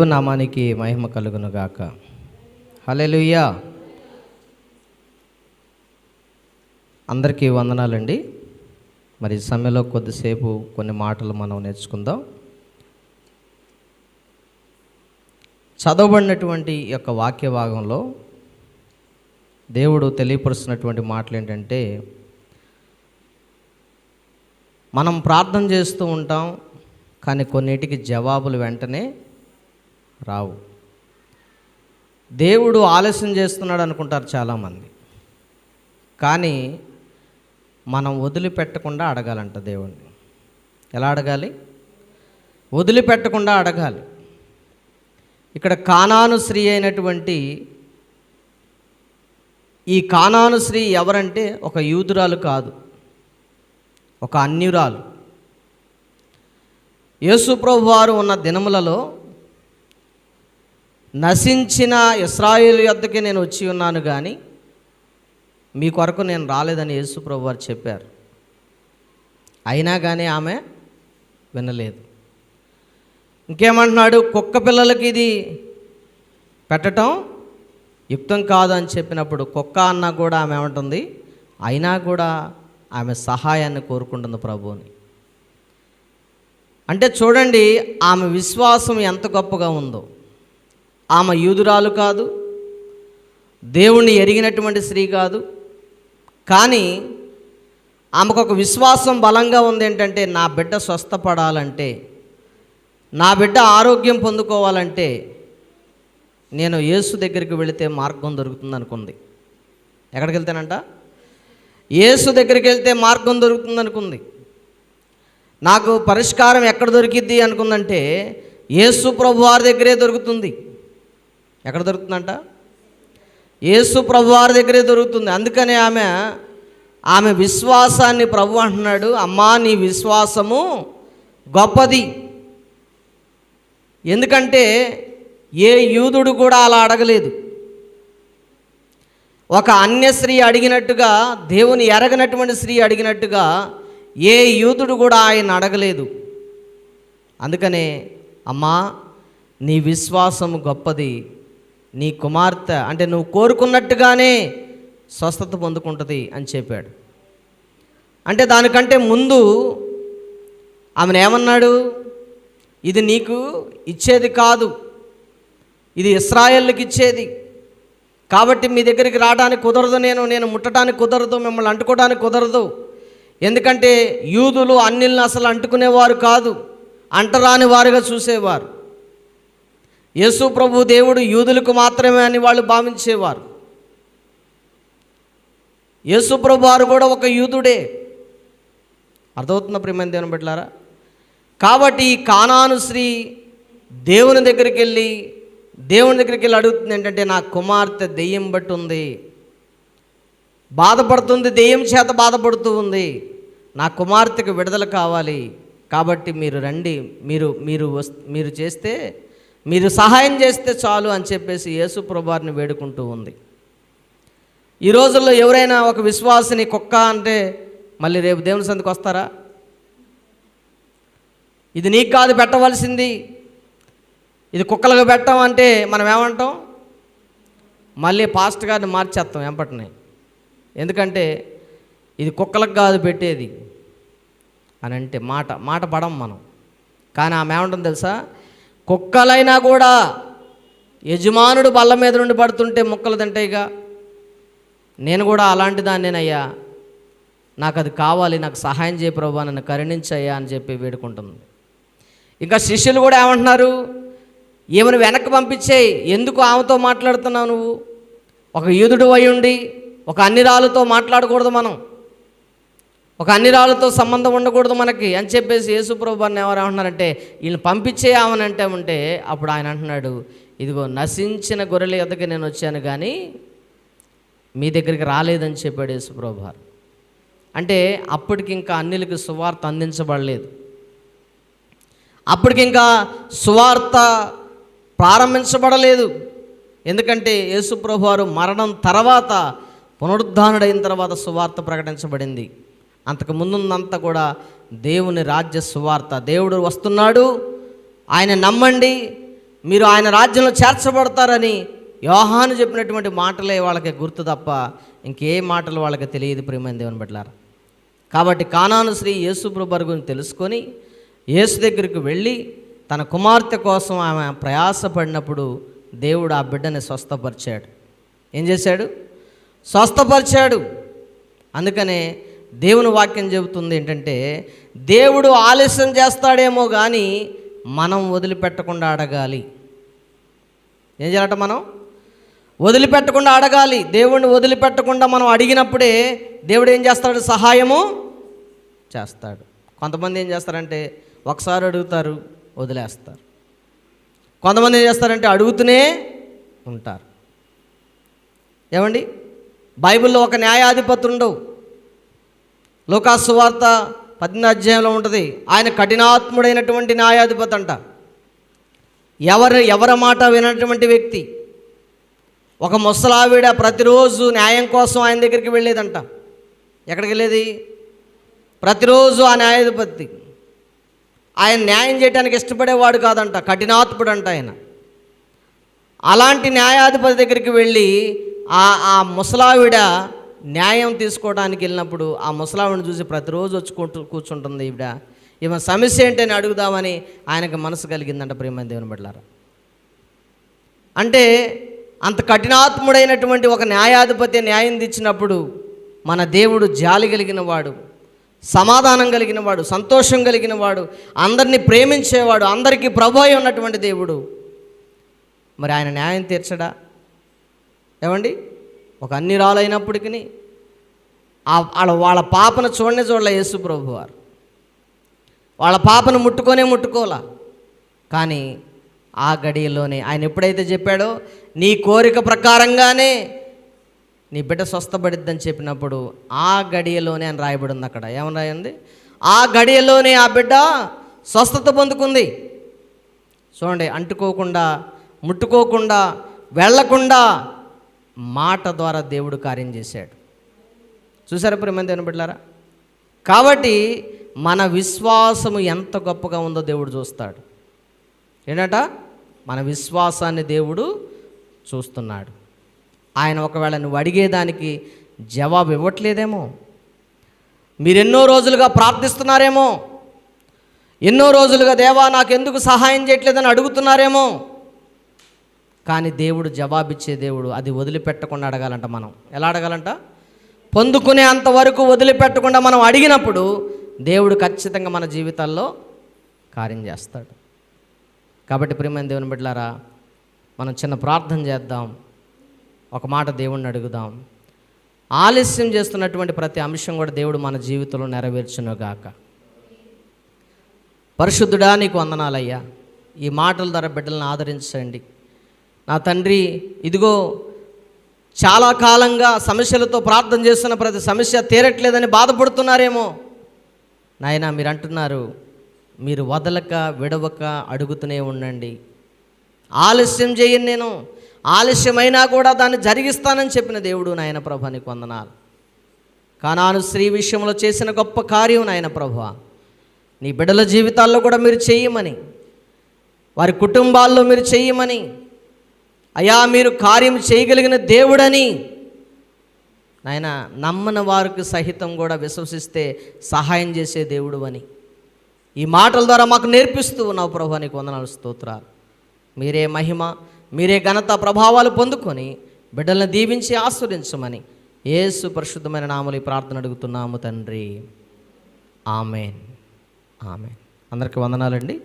నామానికి మహిమ కలుగును గాక. హల్లెలూయా. అందరికీ వందనాలండి. మరి ఈ సమయంలో కొద్దిసేపు కొన్ని మాటలు మనం నేర్చుకుందాం. చదవబడినటువంటి ఈ యొక్క వాక్య భాగంలో దేవుడు తెలియపరుస్తున్నటువంటి మాటలు ఏంటంటే, మనం ప్రార్థన చేస్తూ ఉంటాం, కానీ కొన్నిటికి జవాబులు వెంటనే రావు. దేవుడు ఆలస్యం చేస్తున్నాడు అనుకుంటారు చాలామంది, కానీ మనం వదిలిపెట్టకుండా అడగాలంట దేవుణ్ణి. ఎలా అడగాలి? వదిలిపెట్టకుండా అడగాలి. ఇక్కడ కానాను స్త్రీ అయినటువంటి ఈ కానాను స్త్రీ ఎవరంటే ఒక యూదురాలు కాదు, ఒక అన్యురాలు. యేసు ప్రభువు వారు ఉన్న దినములలో నశించిన ఇశ్రాయేలు యొద్దకి నేను వచ్చి ఉన్నాను, కానీ మీ కొరకు నేను రాలేదని యేసు ప్రభువు వారు చెప్పారు. అయినా కానీ ఆమె వినలేదు. ఇంకేమంటున్నాడు? కుక్క పిల్లలకి ఇది పెట్టడం యుక్తం కాదు అని చెప్పినప్పుడు కుక్క అన్నా కూడా ఆమె ఏమంటుంది? అయినా కూడా ఆమె సహాయాన్ని కోరుకుంటుంది ప్రభువుని. అంటే చూడండి, ఆమె విశ్వాసం ఎంత గొప్పగా ఉందో. ఆమె యూదురాలు కాదు, దేవుణ్ణి ఎరిగినటువంటి స్త్రీ కాదు, కానీ ఆమెకు ఒక విశ్వాసం బలంగా ఉంది. ఏంటంటే, నా బిడ్డ స్వస్థపడాలంటే, నా బిడ్డ ఆరోగ్యం పొందుకోవాలంటే నేను యేసు దగ్గరికి వెళితే మార్గం దొరుకుతుంది అనుకుంది. ఎక్కడికి వెళ్తానంట? యేసు దగ్గరికి వెళ్తే మార్గం దొరుకుతుంది అనుకుంది. నాకు పరిష్కారం ఎక్కడ దొరికిద్ది అనుకుందంటే, యేసు ప్రభు వారి దగ్గరే దొరుకుతుంది. ఎక్కడ దొరుకుతుందంట? యేసు ప్రభు వారి దగ్గరే దొరుకుతుంది. అందుకనే ఆమె విశ్వాసాన్ని ప్రభు అంటున్నాడు, అమ్మా నీ విశ్వాసము గొప్పది. ఎందుకంటే ఏ యూదుడు కూడా అలా అడగలేదు. ఒక అన్య స్త్రీ అడిగినట్టుగా, దేవుని ఎరగనటువంటి స్త్రీ అడిగినట్టుగా ఏ యూదుడు కూడా ఆయన అడగలేదు. అందుకనే అమ్మా నీ విశ్వాసము గొప్పది, నీ కుమార్తె అంటే నువ్వు కోరుకున్నట్టుగానే స్వస్థత పొందుకుంటుంది అని చెప్పాడు. అంటే దానికంటే ముందు ఆమెను ఏమన్నాడు? ఇది నీకు ఇచ్చేది కాదు, ఇది ఇశ్రాయేలుకి ఇచ్చేది, కాబట్టి మీ దగ్గరికి రావడానికి కుదరదు, నేను ముట్టడానికి కుదరదు, మిమ్మల్ని అంటుకోవడానికి కుదరదు. ఎందుకంటే యూదులు అన్యులను అసలు అంటుకునేవారు కాదు, అంటరాని వారుగా చూసేవారు. యేసు ప్రభు దేవుడు యూదులకు మాత్రమే అని వాళ్ళు భావించేవారు. యేసు ప్రభు వారు కూడా ఒక యూదుడే. అర్థమవుతున్న ప్రియమైన దేవుని బిడ్డలారా? కాబట్టి ఈ కానాను స్త్రీ దేవుని దగ్గరికి వెళ్ళి అడుగుతుంది ఏంటంటే, నా కుమార్తె దెయ్యం బట్టి ఉంది, బాధపడుతుంది, దెయ్యం చేత బాధపడుతూ ఉంది, నా కుమార్తెకు విడుదల కావాలి, కాబట్టి మీరు రండి, మీరు సహాయం చేస్తే చాలు అని చెప్పేసి యేసు ప్రభువారిని వేడుకుంటూ ఉంది. ఈ రోజుల్లో ఎవరైనా ఒక విశ్వాసిని కుక్క అంటే మళ్ళీ రేపు దేవుని సందుకు వస్తారా? ఇది నీకు కాదు పెట్టవలసింది, ఇది కుక్కలకు పెట్టామంటే మనం ఏమంటాం? మళ్ళీ పాస్టర్ గారిని మార్చేస్తాం వెంపటిని. ఎందుకంటే ఇది కుక్కలకు కాదు పెట్టేది అని అంటే మాట పడం మనం. కానీ ఆమె ఏమంటుంది తెలుసా? కుక్కలైనా కూడా యజమానుడు బల్ల మీద నుండి పడుతుంటే ముక్కలు తింటాయిగా, నేను కూడా అలాంటి దాన్నేనయ్యా, నాకు అది కావాలి, నాకు సహాయం చేయ ప్రభువా, నన్ను కరుణించయ్యా అని చెప్పి వేడుకుంటుంది. ఇంకా శిష్యులు కూడా ఏమంటున్నారు? ఈమెను వెనక్కి పంపించేయి, ఎందుకు ఆమెతో మాట్లాడుతున్నావు నువ్వు? ఒక యూదుడు అయి ఉండి ఒక అన్నిరాలతో మాట్లాడకూడదు, మనం ఒక అన్నిరాలతో సంబంధం ఉండకూడదు మనకి అని చెప్పేసి యేసు ప్రభువారిని ఎవరేమంటున్నారంటే, వీళ్ళని పంపించేయమనంటే ఉంటే అప్పుడు ఆయన అంటున్నాడు, ఇదిగో నశించిన గొర్రెల యొద్దకి నేను వచ్చాను, కానీ మీ దగ్గరికి రాలేదని చెప్పాడు యేసు ప్రభువారు. అంటే అప్పటికి ఇంకా అన్యులకి సువార్త అందించబడలేదు, అప్పటికి ఇంకా సువార్త ప్రారంభించబడలేదు. ఎందుకంటే యేసు ప్రభువారు మరణం తర్వాత, పునరుద్ధానుడైన తర్వాత సువార్త ప్రకటించబడింది. అంతకు ముందుందంతా కూడా దేవుని రాజ్య సువార్త. దేవుడు వస్తున్నాడు, ఆయన నమ్మండి, మీరు ఆయన రాజ్యంలో చేర్చబడతారని యోహాను చెప్పినటువంటి మాటలే వాళ్ళకి గుర్తు తప్ప ఇంకే మాటలు వాళ్ళకి తెలియదు ప్రియమైన దేవుని బిడ్డలారా. కాబట్టి కానాను స్త్రీ యేసు ప్రభువు గురించి తెలుసుకొని యేసు దగ్గరికి వెళ్ళి తన కుమార్తె కోసం ఆమె ప్రయాసపడినప్పుడు దేవుడు ఆ బిడ్డని స్వస్థపరిచాడు. ఏం చేశాడు? స్వస్థపరిచాడు. అందుకనే దేవుని వాక్యం చెబుతుంది ఏంటంటే, దేవుడు ఆలస్యం చేస్తాడేమో కానీ మనం వదిలిపెట్టకుండా అడగాలి. ఏం చేయాలట? మనం వదిలిపెట్టకుండా అడగాలి. దేవుడిని వదిలిపెట్టకుండా మనం అడిగినప్పుడే దేవుడు ఏం చేస్తాడు? సహాయము చేస్తాడు. కొంతమంది ఏం చేస్తారంటే ఒకసారి అడుగుతారు, వదిలేస్తారు. కొంతమంది ఏం చేస్తారంటే అడుగుతూనే ఉంటారు. ఏమండి, బైబిల్లో ఒక న్యాయాధిపతి ఉండవు. లూకాసు సువార్త 18వ అధ్యాయంలో ఉంటుంది. ఆయన కఠినాత్ముడైనటువంటి న్యాయాధిపతి అంట. ఎవరి మాట వినటువంటి వ్యక్తి. ఒక ముసలావిడ ప్రతిరోజు న్యాయం కోసం ఆయన దగ్గరికి వెళ్ళేదంట. ఎక్కడికి వెళ్ళేది? ప్రతిరోజు ఆ న్యాయాధిపతి. ఆయన న్యాయం చేయడానికి ఇష్టపడేవాడు కాదంట, కఠినాత్ముడు అంట ఆయన. అలాంటి న్యాయాధిపతి దగ్గరికి వెళ్ళి ఆ ముసలావిడ న్యాయం తీసుకోవడానికి వెళ్ళినప్పుడు ఆ ముసలావిడని చూసి ప్రతిరోజు వచ్చి కూర్చుంటుంది ఈమె సమస్య ఏంటని అడుగుదామని ఆయనకు మనసు కలిగిందంట ప్రియమైన దేవుని బిడ్డలారా. అంటే అంత కఠినాత్ముడైనటువంటి ఒక న్యాయాధిపతి న్యాయం తెచ్చినప్పుడు మన దేవుడు జాలి కలిగిన వాడు, సమాధానం కలిగిన వాడు, సంతోషం కలిగిన వాడు, అందరినీ ప్రేమించేవాడు, అందరికీ ప్రభువై ఉన్నటువంటి దేవుడు. మరి ఆయన న్యాయం తీర్చడా? ఏమండి, ఒక అన్నిరాలైనప్పటికీ వాళ్ళ పాపను చూడలే యేసు ప్రభు వారు. వాళ్ళ పాపను ముట్టుకోలా. కానీ ఆ గడియలోనే ఆయన ఎప్పుడైతే చెప్పాడో నీ కోరిక ప్రకారంగానే నీ బిడ్డ స్వస్థపడిద్దని చెప్పినప్పుడు ఆ గడియలోనే అని రాయబడి ఉంది. అక్కడ ఏమని రాయింది? ఆ గడియలోనే ఆ బిడ్డ స్వస్థత పొందుకుంది. చూడండి, అంటుకోకుండా, ముట్టుకోకుండా, వెళ్ళకుండా మాట ద్వారా దేవుడు కార్యం చేశాడు. చూసారా ప్రియమైన దేవుని బిడ్డలారా? కాబట్టి మన విశ్వాసము ఎంత గొప్పగా ఉందో దేవుడు చూస్తాడు. ఏంటంట? మన విశ్వాసాన్ని దేవుడు చూస్తున్నాడు. ఆయన ఒకవేళ నువ్వు అడిగేదానికి జవాబు ఇవ్వట్లేదేమో, మీరెన్నో రోజులుగా ప్రార్థిస్తున్నారేమో, ఎన్నో రోజులుగా దేవా నాకు ఎందుకు సహాయం చేయట్లేదని అడుగుతున్నారేమో, కానీ దేవుడు జవాబిచ్చే దేవుడు. అది వదిలిపెట్టకుండా అడగాలంట. మనం ఎలా అడగాలంట? పొందుకునే అంతవరకు వదిలిపెట్టకుండా మనం అడిగినప్పుడు దేవుడు ఖచ్చితంగా మన జీవితాల్లో కార్యం చేస్తాడు. కాబట్టి ప్రియమైన దేవుని బిడ్డలారా, మనం చిన్న ప్రార్థన చేద్దాం, ఒక మాట దేవుణ్ణి అడుగుదాం. ఆలస్యం చేస్తున్నటువంటి ప్రతి అంశం కూడా దేవుడు మన జీవితంలో నెరవేర్చునుగాక. పరిశుద్ధుడా, నీకు వందనాలయ్యా. ఈ మాటల ద్వారా బిడ్డలను ఆదరించండి నా తండ్రి. ఇదిగో చాలా కాలంగా సమస్యలతో ప్రార్థన చేస్తున్న ప్రతి సమస్య తీరట్లేదని బాధపడుతున్నారేమో నాయనా. మీరు అంటున్నారు, మీరు వదలక విడవక అడుగుతూనే ఉండండి. ఆలస్యం చేయను, నేను ఆలస్యమైనా కూడా దాన్ని జరిగిస్తానని చెప్పిన దేవుడు నాయన ప్రభా, నీకు వందనాలు. కానాను స్త్రీ విషయంలో చేసిన గొప్ప కార్యం నాయన ప్రభా, నీ బిడ్డల జీవితాల్లో కూడా మీరు చేయమని, వారి కుటుంబాల్లో మీరు చేయమని, అయ్యా మీరు కార్యం చేయగలిగిన దేవుడని నాయన నమ్మని వారికి సహితం కూడా విశ్వసిస్తే సహాయం చేసే దేవుడు అని ఈ మాటల ద్వారా మాకు నేర్పిస్తూ ఉన్నావు ప్రభా, నీకు వందనాలు, స్తోత్రాలు. మీరే మహిమ, మీరే ఘనత ప్రభావాలు పొందుకొని బిడ్డలను దీవించి ఆస్వాదించమని యేసు పరిశుద్ధమైన నామములో ఈ ప్రార్థన అడుగుతున్నాము తండ్రి. ఆమెన్. ఆమెన్. అందరికీ వందనాలండి.